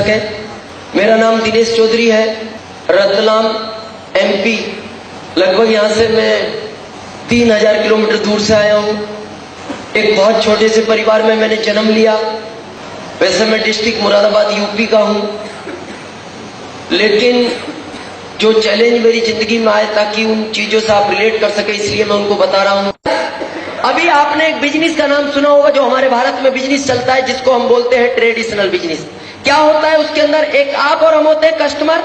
सके। मेरा नाम दिनेश चौधरी है, रतलाम MP। लगभग यहाँ से मैं 3000 किलोमीटर दूर से आया हूँ। एक बहुत छोटे से परिवार में मैंने जन्म लिया। वैसे मैं डिस्ट्रिक्ट मुरादाबाद UP का हूँ, लेकिन जो चैलेंज मेरी जिंदगी में आए ताकि उन चीजों से आप रिलेट कर सके, इसलिए मैं उनको बता रहा हूँ। अभी आपने एक बिजनेस का नाम सुना होगा जो हमारे भारत में बिजनेस चलता है, जिसको हम बोलते हैं ट्रेडिशनल बिजनेस। क्या होता है उसके अंदर? एक आप और हम होते हैं कस्टमर।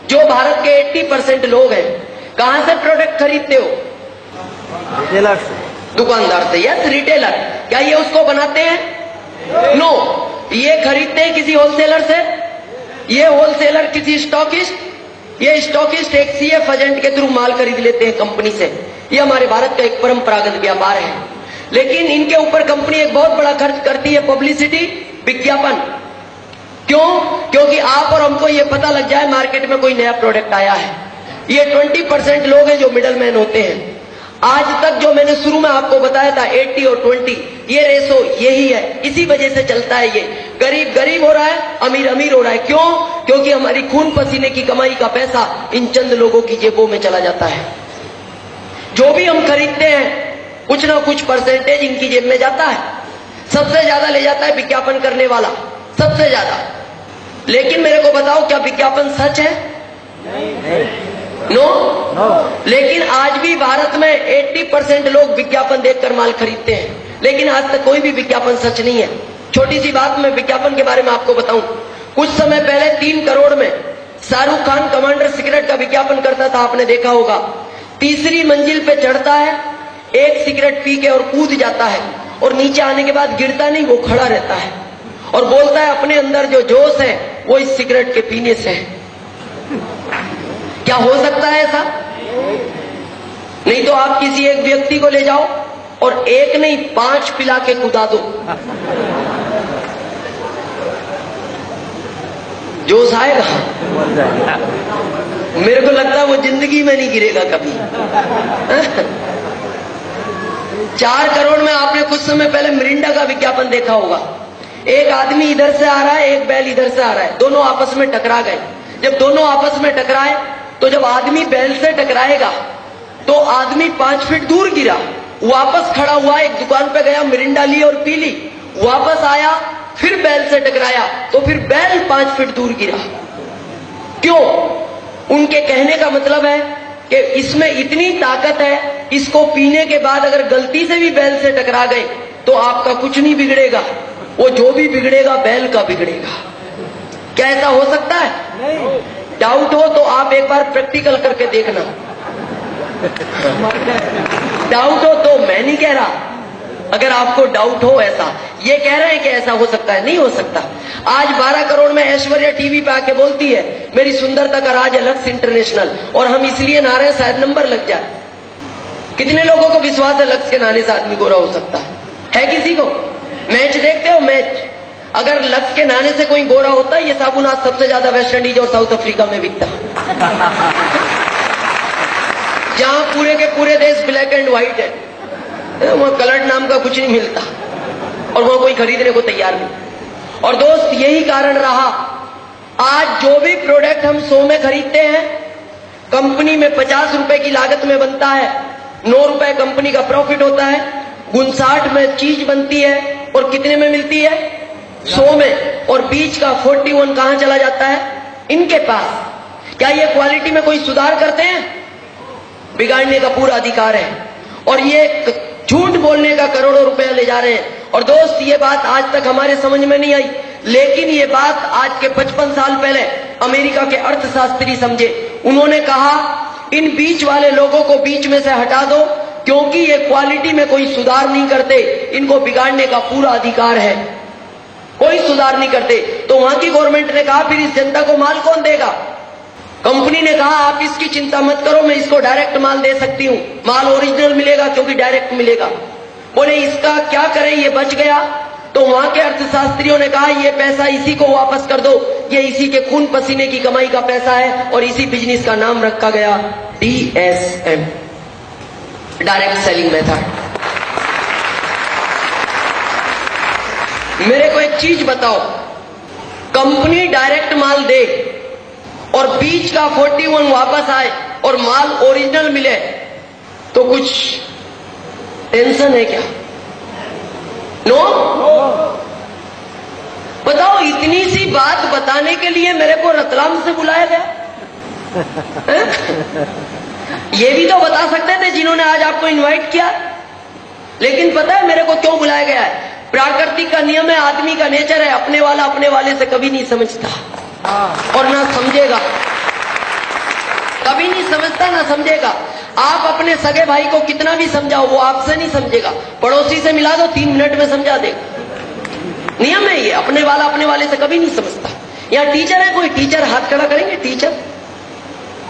जो भारत के 80% लोग हैं, कहां से प्रोडक्ट खरीदते हो? रिटेलर, दुकानदार से। Yes, retailer. क्या ये उसको बनाते हैं? नो। ये खरीदते हैं किसी होलसेलर से। ये होलसेलर किसी स्टॉकिस्ट, ये स्टॉकिस्ट एक CF एजेंट के थ्रू माल खरीद लेते हैं कंपनी से। ये हमारे भारत का एक परंपरागत व्यापार है। लेकिन इनके ऊपर कंपनी एक बहुत बड़ा खर्च करती है, पब्लिसिटी, विज्ञापन। क्यों? क्योंकि आप और हमको ये पता लग जाए मार्केट में कोई नया प्रोडक्ट आया है। ये 20% लोग हैं जो मिडलमैन होते हैं। आज तक जो मैंने शुरू में आपको बताया था 80 और 20, ये रेशो यही है। इसी वजह से चलता है ये। गरीब गरीब हो रहा है, अमीर अमीर हो रहा है। क्यों? क्योंकि हमारी खून पसीने की कमाई का पैसा इन चंद लोगों की जेबों में चला जाता है। जो भी हम खरीदते हैं कुछ ना कुछ परसेंटेज इनकी जेब में जाता है। सबसे ज्यादा ले जाता है विज्ञापन करने वाला, सबसे ज्यादा। लेकिन मेरे को बताओ, क्या विज्ञापन सच है? नो। लेकिन आज भी भारत में 80% लोग विज्ञापन देखकर माल खरीदते हैं, लेकिन आज तक कोई भी विज्ञापन सच नहीं है। छोटी सी बात मैं विज्ञापन के बारे में आपको बताऊं। कुछ समय पहले 3 करोड़ में शाहरुख खान कमांडर सिगरेट का विज्ञापन करता था, आपने देखा होगा। तीसरी मंजिल पे चढ़ता है, एक सिगरेट पी के और कूद जाता है, और नीचे आने के बाद गिरता नहीं, वो खड़ा रहता है और बोलता है अपने अंदर जो जोश है वो इस सिगरेट के पीने से है। क्या हो सकता है ऐसा? नहीं तो आप किसी एक व्यक्ति को ले जाओ और एक नहीं 5 पिला के कूदा दो, जोश आएगा? मेरे को लगता है वो जिंदगी में नहीं गिरेगा कभी। 4 करोड़ में आपने कुछ समय पहले मिरिंडा का विज्ञापन देखा होगा। एक आदमी इधर से आ रहा है, एक बैल इधर से आ रहा है, दोनों आपस में टकरा गए। जब दोनों आपस में टकराए तो जब आदमी बैल से टकराएगा तो आदमी 5 फीट दूर गिरा, वापस खड़ा हुआ, एक दुकान पे गया, मिरिंडा ली और पी ली, वापस आया, फिर बैल से टकराया तो फिर बैल 5 फीट दूर गिरा। क्यों? उनके कहने का मतलब है कि इसमें इतनी ताकत है, इसको पीने के बाद अगर गलती से भी बैल से टकरा गए तो आपका कुछ नहीं बिगड़ेगा, वो जो भी बिगड़ेगा बैल का बिगड़ेगा। क्या ऐसा हो सकता है? नहीं। डाउट हो तो आप एक बार प्रैक्टिकल करके देखना। डाउट हो तो मैं नहीं कह रहा, अगर आपको डाउट हो ऐसा, ये कह रहे हैं कि ऐसा हो सकता है, नहीं हो सकता। आज 12 करोड़ में ऐश्वर्या टीवी पे आके बोलती है मेरी सुंदरता का राज है लक्स इंटरनेशनल, और हम इसलिए ना रहे शायद नंबर लग जाए। कितने लोगों को विश्वास है लक्स के नहाने से आदमी गोरा हो सकता है किसी को? मैच देखते हो? मैच अगर लक्स के नहाने से कोई गोरा होता है, ये साबुन आज सबसे ज्यादा वेस्ट इंडीज और साउथ अफ्रीका में बिकता, जहां पूरे के पूरे देश ब्लैक एंड व्हाइट है, वहां कलर्ड नाम का कुछ नहीं मिलता और वहां कोई खरीदने को तैयार नहीं। और दोस्त, यही कारण रहा, आज जो भी प्रोडक्ट हम 100 में खरीदते हैं, कंपनी में 50 रुपए की लागत में बनता है, 9 रुपए कंपनी का प्रॉफिट होता है, 59 में चीज बनती है और कितने में मिलती है? 100 में। और बीच का 41 कहां चला जाता है? इनके पास। क्या ये क्वालिटी में कोई सुधार करते हैं? बिगाड़ने का पूरा अधिकार है। और ये झूठ बोलने का करोड़ों रुपया ले जा रहे हैं। और दोस्त, ये बात आज तक हमारे समझ में नहीं आई, लेकिन ये बात आज के 55 साल पहले अमेरिका के अर्थशास्त्री समझे। उन्होंने कहा इन बीच वाले लोगों को बीच में से हटा दो, क्योंकि ये क्वालिटी में कोई सुधार नहीं करते, इनको बिगाड़ने का पूरा अधिकार है, कोई सुधार नहीं करते। तो वहां की गवर्नमेंट ने कहा फिर इस जनता को माल कौन देगा? कंपनी ने कहा आप इसकी चिंता मत करो, मैं इसको डायरेक्ट माल दे सकती हूं, माल ओरिजिनल मिलेगा क्योंकि डायरेक्ट मिलेगा। बोले इसका क्या करें, ये बच गया। तो वहां के अर्थशास्त्रियों ने कहा ये पैसा इसी को वापस कर दो, ये इसी के खून पसीने की कमाई का पैसा है, और इसी बिजनेस का नाम रखा गया DSM, डायरेक्ट सेलिंग मेथड। मेरे को एक चीज बताओ, कंपनी डायरेक्ट माल दे और बीच का 41 वापस आए और माल ओरिजिनल मिले तो कुछ टेंशन है क्या? नो? बताओ, इतनी सी बात बताने के लिए मेरे को रतलाम से बुलाया गया? ये भी तो बता सकते थे जिन्होंने आज आपको इनवाइट किया। लेकिन पता है मेरे को क्यों बुलाया गया है? प्राकृतिक का नियम है, आदमी का नेचर है, अपने वाला अपने वाले से कभी नहीं समझता और ना समझेगा, कभी नहीं समझता ना समझेगा। आप अपने सगे भाई को कितना भी समझाओ वो आपसे नहीं समझेगा, पड़ोसी से मिला दो 3 मिनट में समझा देगा। नियम है ये, अपने वाला अपने वाले से कभी नहीं समझता। यहाँ टीचर है, कोई टीचर हाथ खड़ा करेंगे? टीचर,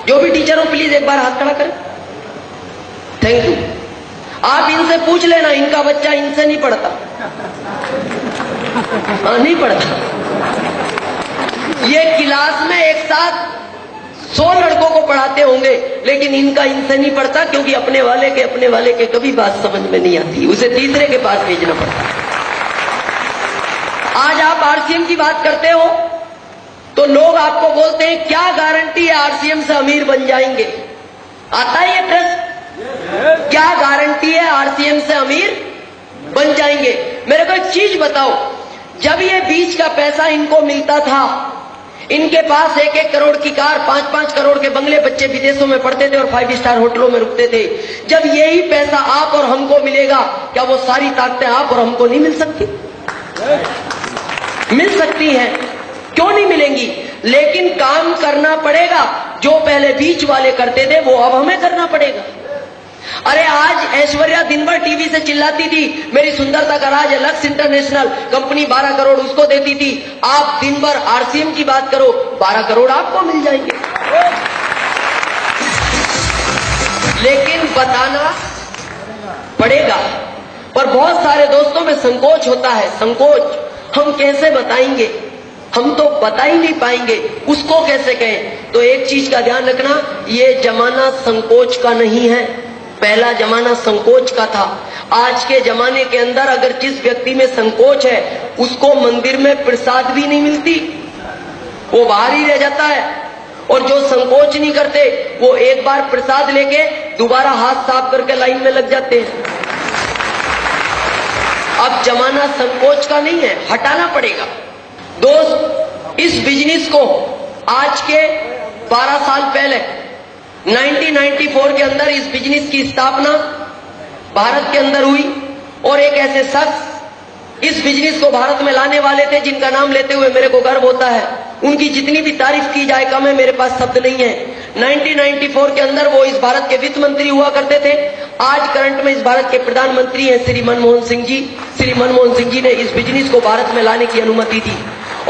जो भी टीचर हो प्लीज एक बार हाथ खड़ा करें। Thank you. आप इनसे पूछ लेना, इनका बच्चा इनसे नहीं पढ़ता। नहीं पढ़ता। ये क्लास में एक साथ 100 लड़कों को पढ़ाते होंगे, लेकिन इनका इनसे नहीं पढ़ता, क्योंकि अपने वाले के कभी बात समझ में नहीं आती, उसे तीसरे के पास भेजना पड़ता। आज आप आरसीएम की बात करते हो तो लोग आपको बोलते हैं क्या गारंटी है आरसीएम से अमीर बन जाएंगे? आता है ये प्रश्न? क्या गारंटी है आरसीएम से अमीर बन जाएंगे? मेरे को एक चीज बताओ, जब ये बीच का पैसा इनको मिलता था, इनके पास 1-1 करोड़ की कार, 5-5 करोड़ के बंगले, बच्चे विदेशों में पढ़ते थे और 5 स्टार होटलों में रुकते थे। जब यही पैसा आप और हमको मिलेगा, क्या वो सारी ताकतें आप और हमको नहीं मिल सकती? मिल सकती हैं, क्यों नहीं मिलेंगी? लेकिन काम करना पड़ेगा। जो पहले बीच वाले करते थे वो अब हमें करना पड़ेगा। अरे आज ऐश्वर्या दिन भर टीवी से चिल्लाती थी मेरी सुंदरता का राज है, लक्स इंटरनेशनल कंपनी 12 करोड़ उसको देती थी। आप दिन भर आरसीएम की बात करो, 12 करोड़ आपको मिल जाएंगे। लेकिन बताना पड़ेगा। और बहुत सारे दोस्तों में संकोच होता है, संकोच, हम कैसे बताएंगे, हम तो बता ही नहीं पाएंगे, उसको कैसे कहें? तो एक चीज का ध्यान रखना, ये जमाना संकोच का नहीं है। पहला जमाना संकोच का था। आज के जमाने के अंदर अगर जिस व्यक्ति में संकोच है उसको मंदिर में प्रसाद भी नहीं मिलती, वो बाहर ही रह जाता है। और जो संकोच नहीं करते वो एक बार प्रसाद लेके दोबारा हाथ साफ करके लाइन में लग जाते हैं। अब जमाना संकोच का नहीं है, हटाना पड़ेगा। दोस्त, इस बिजनेस को आज के 12 साल पहले 1994 के अंदर इस बिजनेस की स्थापना भारत के अंदर हुई और एक ऐसे शख्स इस बिजनेस को भारत में लाने वाले थे जिनका नाम लेते हुए मेरे को गर्व होता है। उनकी जितनी भी तारीफ की जाए कम है, मेरे पास शब्द नहीं है। 1994 के अंदर वो इस भारत के वित्त मंत्री हुआ करते थे। आज करंट में इस भारत के प्रधानमंत्री हैं श्री मनमोहन सिंह जी। श्री मनमोहन सिंह जी ने इस बिजनेस को भारत में लाने की अनुमति दी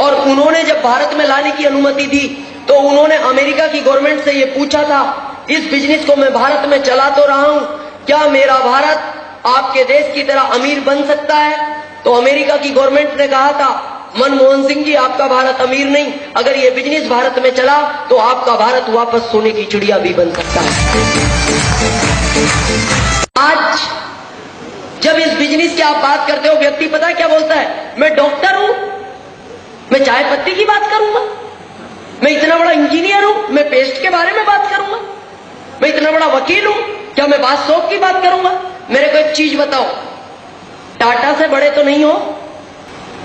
और उन्होंने जब भारत में लाने की अनुमति दी तो उन्होंने अमेरिका की गवर्नमेंट से ये पूछा था, इस बिजनेस को मैं भारत में चला तो रहा हूं, क्या मेरा भारत आपके देश की तरह अमीर बन सकता है? तो अमेरिका की गवर्नमेंट ने कहा था, मनमोहन सिंह जी आपका भारत अमीर नहीं, अगर ये बिजनेस भारत में चला तो आपका भारत वापस सोने की चिड़िया भी बन सकता है। आज जब इस बिजनेस की आप बात करते हो, व्यक्ति पता है क्या बोलता है? मैं डॉक्टर हूं, मैं चाय पत्ती की बात करूंगा, मैं इतना बड़ा इंजीनियर हूं, मैं पेस्ट के बारे में बात करूंगा, मैं इतना बड़ा वकील हूं, क्या मैं बात शौक की बात करूंगा? मेरे को एक चीज बताओ, टाटा से बड़े तो नहीं हो?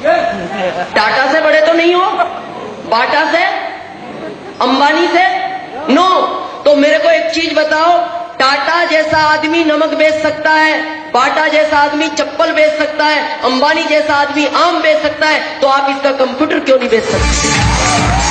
टाटा से बड़े तो नहीं हो? बाटा से, अंबानी से? नो। तो मेरे को एक चीज बताओ, टाटा जैसा आदमी नमक बेच सकता है, बाटा जैसा आदमी चप्पल बेच सकता है, अंबानी जैसा आदमी आम बेच सकता है, तो आप इसका कंप्यूटर क्यों नहीं बेच सकते?